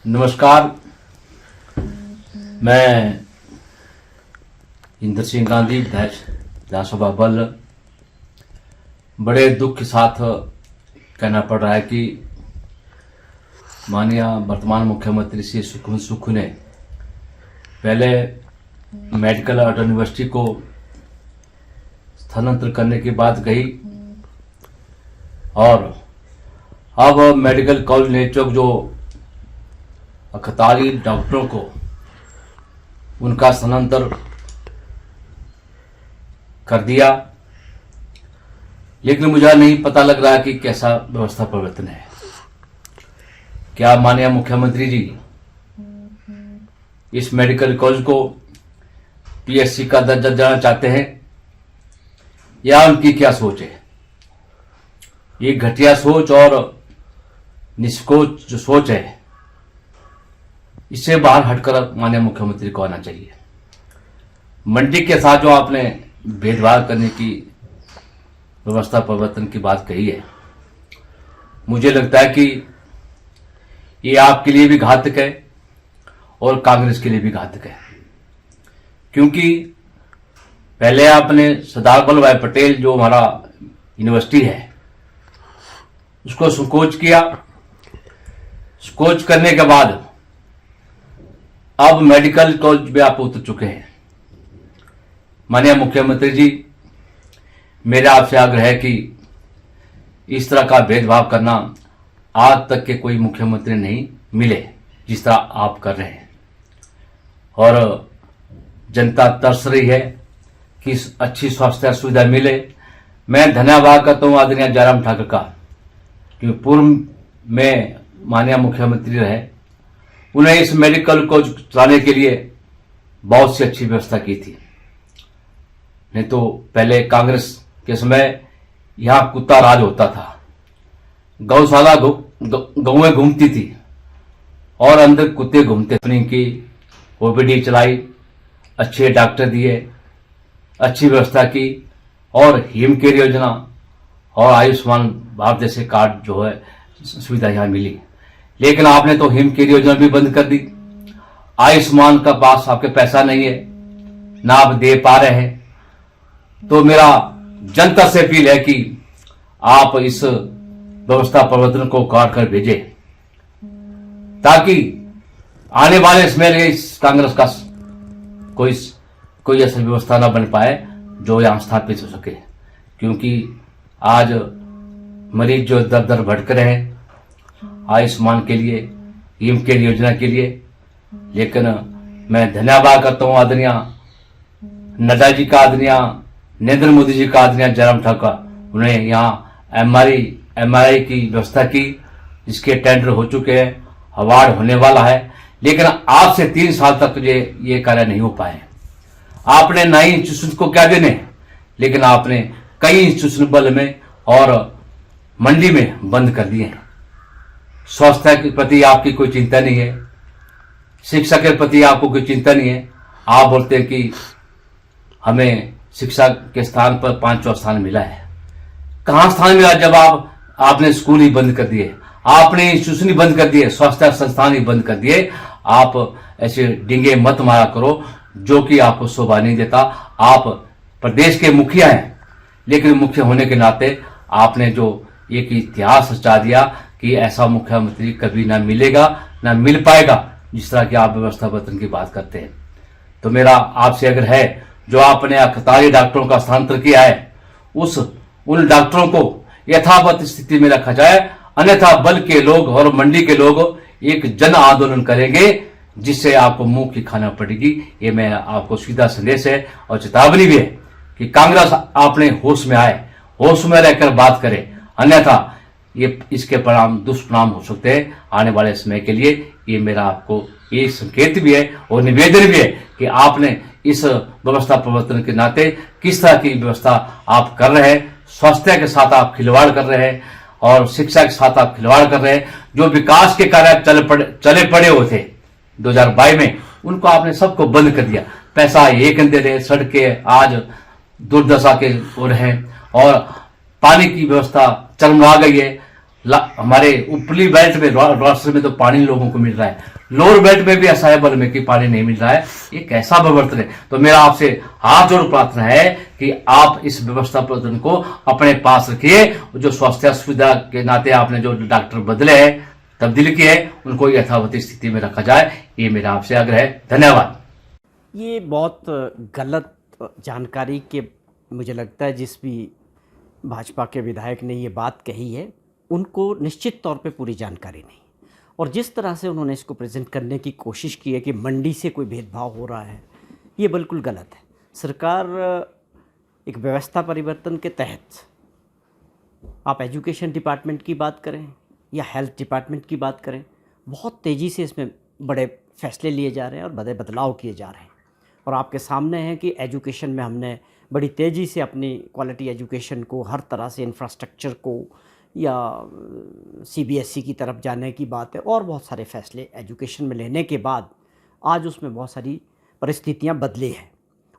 नमस्कार। मैं इंद्र सिंह गांधी, विधायक विधानसभा बल, बड़े दुख के साथ कहना पड़ रहा है कि माननीय वर्तमान मुख्यमंत्री श्री सुखविंदर सुक्खू ने पहले मेडिकल यूनिवर्सिटी को स्थानांतरित करने की बात कही और अब मेडिकल कॉलेज नेचौक जो 41 डॉक्टरों को उनका स्थानांतर कर दिया, लेकिन मुझे नहीं पता लग रहा कि कैसा व्यवस्था परिवर्तन है। क्या माननीय मुख्यमंत्री जी इस मेडिकल कॉलेज को पीएचसी का दर्जा देना चाहते हैं या उनकी क्या सोच है? ये घटिया सोच और निष्कोच जो सोच है, इससे बाहर हटकर माननीय मुख्यमंत्री को आना चाहिए। मंडी के साथ जो आपने भेदभाव करने की व्यवस्था परिवर्तन की बात कही है, मुझे लगता है कि ये आपके लिए भी घातक है और कांग्रेस के लिए भी घातक है, क्योंकि पहले आपने सरदार वल्लभ भाई पटेल जो हमारा यूनिवर्सिटी है उसको संकोच किया। संकोच करने के बाद अब मेडिकल कॉलेज में आप उतर चुके हैं। माननीय मुख्यमंत्री जी, मेरा आपसे आग्रह है कि इस तरह का भेदभाव करना आज तक के कोई मुख्यमंत्री नहीं मिले जिस तरह आप कर रहे हैं, और जनता तरस रही है कि अच्छी स्वास्थ्य सुविधा मिले। मैं धन्यवाद करता हूं आदरणीय जयराम ठाकुर का, क्योंकि पूर्व में माननीय मुख्यमंत्री रहे, उन्हें इस मेडिकल को चलाने के लिए बहुत सी अच्छी व्यवस्था की थी। नहीं तो पहले कांग्रेस के समय यहां कुत्ता राज होता था, गौशाला गौएं घूमती थी और अंदर कुत्ते घूमते थे। की ओपीडी चलाई, अच्छे डॉक्टर दिए, अच्छी व्यवस्था की और हिम केयर योजना और आयुष्मान भारत जैसे कार्ड जो है सुविधा यहां मिली। लेकिन आपने तो हिम केयर योजना भी बंद कर दी। आयुष्मान का पास आपके पैसा नहीं है, ना आप दे पा रहे हैं। तो मेरा जनता से अपील है कि आप इस व्यवस्था परिवर्तन को काट कर भेजें, ताकि आने वाले समय में इस कांग्रेस का कोई ऐसी व्यवस्था ना बन पाए जो यहां स्थापित हो सके। क्योंकि आज मरीज जो दर दर भटक रहे हैं आयुष्मान के लिए, हिम केयर योजना के लिए। लेकिन मैं धन्यवाद करता हूं आदरणीय नड्डा जी का, आदरणीय नरेंद्र मोदी जी का, आदरणीय जयराम ठाकुर, उन्हें यहाँ एमआरआई की व्यवस्था की, जिसके टेंडर हो चुके हैं, अवार्ड होने वाला है। लेकिन आज से 3 साल तक ये कार्य नहीं हो पाए। आपने नई इंस्टीट्यूशन को क्या देने, लेकिन आपने कई इंस्टीट्यूशन बल में और मंडी में बंद कर दिए हैं। स्वास्थ्य के प्रति आपकी कोई चिंता नहीं है, शिक्षा के प्रति आपको कोई चिंता नहीं है। आप बोलते हैं कि हमें शिक्षा के स्थान पर 5वां स्थान मिला है। कहां स्थान मिला जब आपने स्कूल ही बंद कर दिए, आपने इंस्टीट्यूशन ही बंद कर दिए, स्वास्थ्य संस्थान ही बंद कर दिए। आप ऐसे डिंगे मत मारा करो जो कि आपको शोभा नहीं देता। आप प्रदेश के मुखिया हैं, लेकिन मुख्य होने के नाते आपने जो एक इतिहास रचा दिया कि ऐसा मुख्यमंत्री कभी ना मिलेगा, ना मिल पाएगा जिस तरह की आप व्यवस्था परिवर्तन की बात करते हैं। तो मेरा आपसे आग्रह है, जो आपने 41 डॉक्टरों का स्थानांतरण किया है, उन डॉक्टरों को यथावत स्थिति में रखा जाए, अन्यथा बल के लोग और मंडी के लोग एक जन आंदोलन करेंगे जिससे आपको मुंह की खाना पड़ेगी। ये मैं आपको सीधा संदेश है और चेतावनी भी है कि कांग्रेस आपने होश में आए, होश में रहकर बात करे, अन्यथा ये इसके परिणाम दुष्परिणाम हो सकते हैं आने वाले समय के लिए। ये मेरा आपको ये संकेत भी है और निवेदन भी है कि आपने इस व्यवस्था परिवर्तन के नाते किस तरह की व्यवस्था आप कर रहे हैं। स्वास्थ्य के साथ आप खिलवाड़ कर रहे हैं और शिक्षा के साथ आप खिलवाड़ कर रहे हैं। जो विकास के कार्य चले पड़े हुए थे 2022 में, उनको आपने सबको बंद कर दिया। पैसा एक दे रहे, सड़कें आज दुर्दशा के ओर हैं और पानी की व्यवस्था चरमरा गई है हमारे ऊपरी बेल्ट में राष्ट्र में तो पानी लोगों को मिल रहा है, लोअर बेल्ट में भी असहाय बल में कि पानी नहीं मिल रहा है। ये कैसा परिवर्तन है? तो मेरा आपसे हाथ जोड़ प्रार्थना है कि आप इस व्यवस्था परिवर्तन को अपने पास रखिए। जो स्वास्थ्य सुविधा के नाते आपने जो डॉक्टर बदले हैं, तब्दीली की है, उनको यथावत स्थिति में रखा जाए, ये मेरा आपसे आग्रह है। धन्यवाद। ये बहुत गलत जानकारी के मुझे लगता है जिस भी भाजपा के विधायक ने ये बात कही है उनको निश्चित तौर पे पूरी जानकारी नहीं, और जिस तरह से उन्होंने इसको प्रेजेंट करने की कोशिश की है कि मंडी से कोई भेदभाव हो रहा है, ये बिल्कुल गलत है। सरकार एक व्यवस्था परिवर्तन के तहत, आप एजुकेशन डिपार्टमेंट की बात करें या हेल्थ डिपार्टमेंट की बात करें, बहुत तेज़ी से इसमें बड़े फैसले लिए जा रहे हैं और बड़े बदलाव किए जा रहे हैं। और आपके सामने है कि एजुकेशन में हमने बड़ी तेज़ी से अपनी क्वालिटी एजुकेशन को, हर तरह से इंफ्रास्ट्रक्चर को, या सीबीएसई की तरफ जाने की बात है, और बहुत सारे फैसले एजुकेशन में लेने के बाद आज उसमें बहुत सारी परिस्थितियां बदली हैं।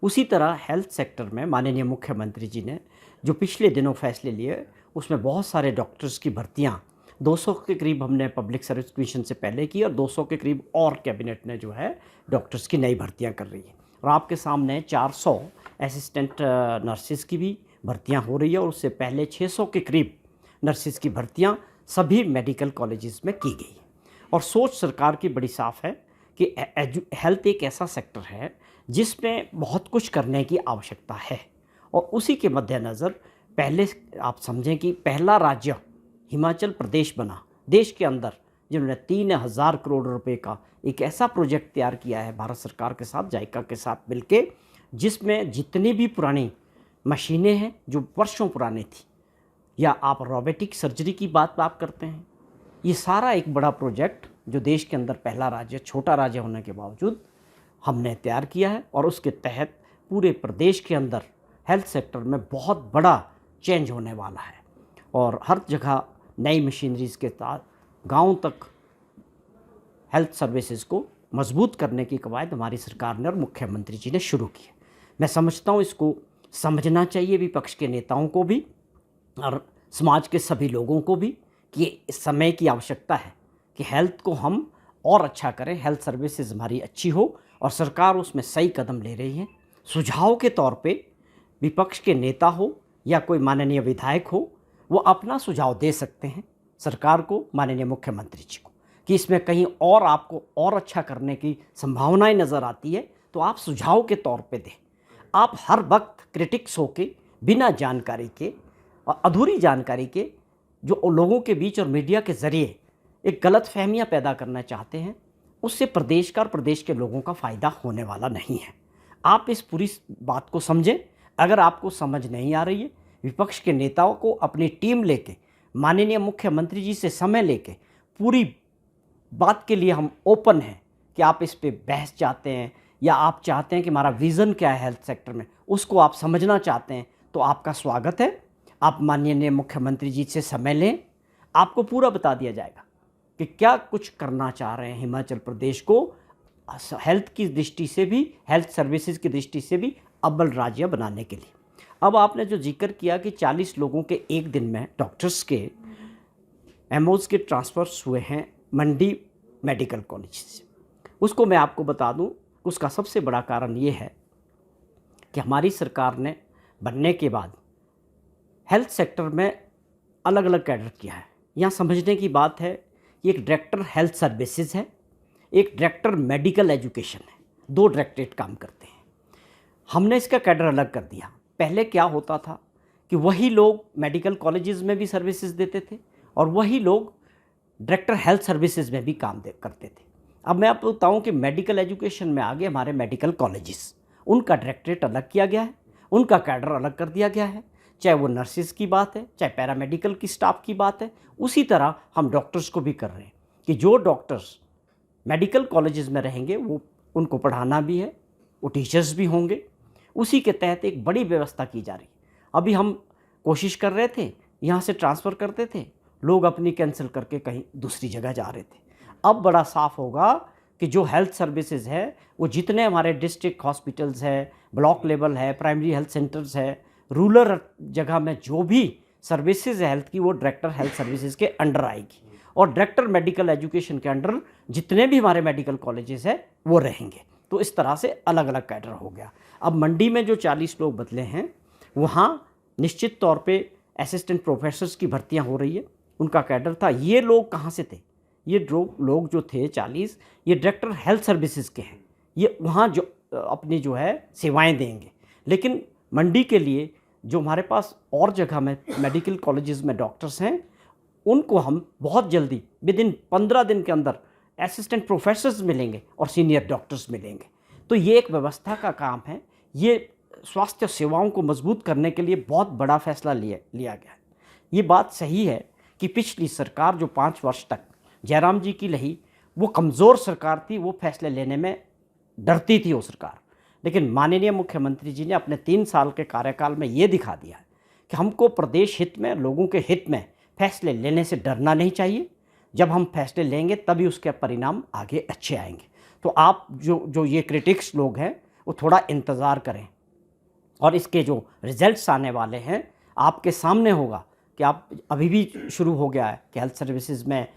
उसी तरह हेल्थ सेक्टर में माननीय मुख्यमंत्री जी ने जो पिछले दिनों फैसले लिए, उसमें बहुत सारे डॉक्टर्स की भर्तियां 200 के करीब हमने पब्लिक सर्विस कमीशन से पहले की, और 200 के करीब और कैबिनेट ने जो है डॉक्टर्स की नई भर्तियां कर रही है। और आपके सामने 400 असिस्टेंट नर्सिस की भी भर्तियां हो रही है, और उससे पहले 600 के करीब नर्सिस की भर्तियां सभी मेडिकल कॉलेजेस में की गई। और सोच सरकार की बड़ी साफ़ है कि हेल्थ एक ऐसा सेक्टर है जिसमें बहुत कुछ करने की आवश्यकता है। और उसी के मद्देनज़र पहले आप समझें कि पहला राज्य हिमाचल प्रदेश बना देश के अंदर, जिन्होंने 3000 करोड़ रुपए का एक ऐसा प्रोजेक्ट तैयार किया है भारत सरकार के साथ, जायका के साथ मिलके, जिसमें जितनी भी पुरानी मशीनें हैं जो वर्षों पुरानी थी, या आप रोबोटिक सर्जरी की बात आप करते हैं, ये सारा एक बड़ा प्रोजेक्ट जो देश के अंदर पहला राज्य, छोटा राज्य होने के बावजूद हमने तैयार किया है। और उसके तहत पूरे प्रदेश के अंदर हेल्थ सेक्टर में बहुत बड़ा चेंज होने वाला है, और हर जगह नई मशीनरीज के साथ गांव तक हेल्थ सर्विसेज को मजबूत करने की कवायद हमारी सरकार ने और मुख्यमंत्री जी ने शुरू की है। मैं समझता हूँ इसको समझना चाहिए विपक्ष के नेताओं को भी और समाज के सभी लोगों को भी कि इस समय की आवश्यकता है कि हेल्थ को हम और अच्छा करें, हेल्थ सर्विसेज हमारी अच्छी हो, और सरकार उसमें सही कदम ले रही है। सुझाव के तौर पे विपक्ष के नेता हो या कोई माननीय विधायक हो, वो अपना सुझाव दे सकते हैं सरकार को, माननीय मुख्यमंत्री जी को, कि इसमें कहीं और आपको और अच्छा करने की संभावनाएं नज़र आती है तो आप सुझाव के तौर पे दें। आप हर वक्त क्रिटिक्स होके बिना जानकारी के और अधूरी जानकारी के जो लोगों के बीच और मीडिया के ज़रिए एक गलत फहमियाँ पैदा करना चाहते हैं, उससे प्रदेश का और प्रदेश के लोगों का फ़ायदा होने वाला नहीं है। आप इस पूरी बात को समझें। अगर आपको समझ नहीं आ रही है, विपक्ष के नेताओं को अपनी टीम लेके माननीय मुख्यमंत्री जी से समय लेके पूरी बात के लिए हम ओपन हैं कि आप इस पे बहस चाहते हैं या आप चाहते हैं कि हमारा विज़न क्या है हेल्थ सेक्टर में, उसको आप समझना चाहते हैं तो आपका स्वागत है। आप माननीय मुख्यमंत्री जी से समय लें, आपको पूरा बता दिया जाएगा कि क्या कुछ करना चाह रहे हैं हिमाचल प्रदेश को हेल्थ की दृष्टि से भी, हेल्थ सर्विसेज की दृष्टि से भी अव्वल राज्य बनाने के लिए। अब आपने जो जिक्र किया कि 40 लोगों के एक दिन में डॉक्टर्स के एमओज के ट्रांसफ़र्स हुए हैं मंडी मेडिकल कॉलेज से, उसको मैं आपको बता दूं, उसका सबसे बड़ा कारण ये है कि हमारी सरकार ने बनने के बाद हेल्थ सेक्टर में अलग अलग कैडर किया है। यहाँ समझने की बात है, एक डायरेक्टर हेल्थ सर्विसेज है, एक डायरेक्टर मेडिकल एजुकेशन है, 2 डायरेक्टरेट काम करते हैं। हमने इसका कैडर अलग कर दिया। पहले क्या होता था कि वही लोग मेडिकल कॉलेजेस में भी सर्विसेज देते थे और वही लोग डायरेक्टर हेल्थ सर्विसेज में भी काम करते थे। अब मैं आपको बताऊं कि मेडिकल एजुकेशन में आगे हमारे मेडिकल कॉलेजेस, उनका डायरेक्टरेट अलग किया गया है, उनका कैडर अलग कर दिया गया है, चाहे वो नर्सिस की बात है, चाहे पैरामेडिकल की स्टाफ की बात है। उसी तरह हम डॉक्टर्स को भी कर रहे हैं कि जो डॉक्टर्स मेडिकल कॉलेजेस में रहेंगे वो उनको पढ़ाना भी है, वो टीचर्स भी होंगे। उसी के तहत एक बड़ी व्यवस्था की जा रही है। अभी हम कोशिश कर रहे थे, यहाँ से ट्रांसफ़र करते थे, लोग अपनी कैंसिल करके कहीं दूसरी जगह जा रहे थे। अब बड़ा साफ होगा कि जो हेल्थ सर्विसेज है वो जितने हमारे डिस्ट्रिक्ट हॉस्पिटल्स है, ब्लॉक लेवल है, प्राइमरी हेल्थ सेंटर्स है, रूरल जगह में जो भी सर्विसेज हेल्थ की वो डायरेक्टर हेल्थ सर्विसेज के अंडर आएगी और डायरेक्टर मेडिकल एजुकेशन के अंडर जितने भी हमारे मेडिकल कॉलेजेस हैं वो रहेंगे। तो इस तरह से अलग अलग कैडर हो गया। अब मंडी में जो 40 लोग बदले हैं वहाँ निश्चित तौर पे असिस्टेंट प्रोफेसर्स की भर्तियाँ हो रही है, उनका कैडर था। ये लोग कहाँ से थे? ये लोग जो थे 40, ये डायरेक्टर हेल्थ सर्विसेज के हैं, ये वहाँ जो अपनी जो है सेवाएं देंगे। लेकिन मंडी के लिए जो हमारे पास और जगह में मेडिकल कॉलेजेस में डॉक्टर्स हैं, उनको हम बहुत जल्दी विदिन 15 दिन के अंदर असिस्टेंट प्रोफेसर्स मिलेंगे और सीनियर डॉक्टर्स मिलेंगे। तो ये एक व्यवस्था का काम है। ये स्वास्थ्य सेवाओं को मजबूत करने के लिए बहुत बड़ा फैसला लिया गया है। ये बात सही है कि पिछली सरकार जो 5 वर्ष तक जयराम जी की रही, वो कमज़ोर सरकार थी, वो फैसले लेने में डरती थी वो सरकार। लेकिन माननीय मुख्यमंत्री जी ने अपने 3 साल के कार्यकाल में ये दिखा दिया है कि हमको प्रदेश हित में, लोगों के हित में फैसले लेने से डरना नहीं चाहिए। जब हम फैसले लेंगे तभी उसके परिणाम आगे अच्छे आएंगे। तो आप जो ये क्रिटिक्स लोग हैं वो थोड़ा इंतज़ार करें और इसके जो रिजल्ट्स आने वाले हैं आपके सामने होगा कि आप अभी भी शुरू हो गया है कि हेल्थ सर्विसेज में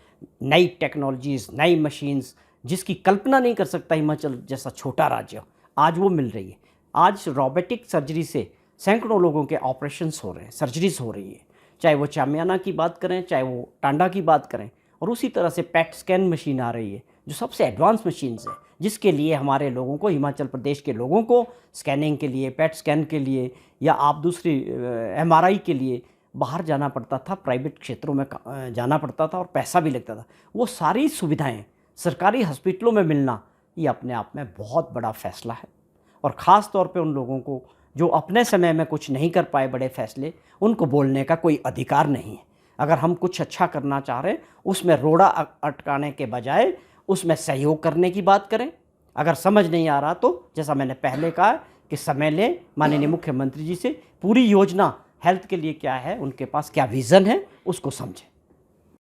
नई टेक्नोलॉजीज़, नई मशीन्स जिसकी कल्पना नहीं कर सकता हिमाचल जैसा छोटा राज्य, आज वो मिल रही है। आज रोबोटिक सर्जरी से सैकड़ों लोगों के ऑपरेशंस हो रहे हैं, सर्जरीज हो रही है, चाहे वो चामियाना की बात करें, चाहे वो टांडा की बात करें। और उसी तरह से पेट स्कैन मशीन आ रही है जो सबसे एडवांस मशीन्स है, जिसके लिए हमारे लोगों को, हिमाचल प्रदेश के लोगों को स्कैनिंग के लिए, पेट स्कैन के लिए या आप दूसरी MRI के लिए बाहर जाना पड़ता था, प्राइवेट क्षेत्रों में जाना पड़ता था और पैसा भी लगता था। वो सारी सुविधाएं सरकारी हॉस्पिटलों में मिलना, ये अपने आप में बहुत बड़ा फैसला है। और ख़ास तौर पे उन लोगों को जो अपने समय में कुछ नहीं कर पाए बड़े फैसले, उनको बोलने का कोई अधिकार नहीं है। अगर हम कुछ अच्छा करना चाह रहे हैं उसमें रोड़ा अटकाने के बजाय उसमें सहयोग करने की बात करें। अगर समझ नहीं आ रहा तो जैसा मैंने पहले कहा कि समय लें, माननीय मुख्यमंत्री जी से पूरी योजना हेल्थ के लिए क्या है, उनके पास क्या विज़न है, उसको समझें।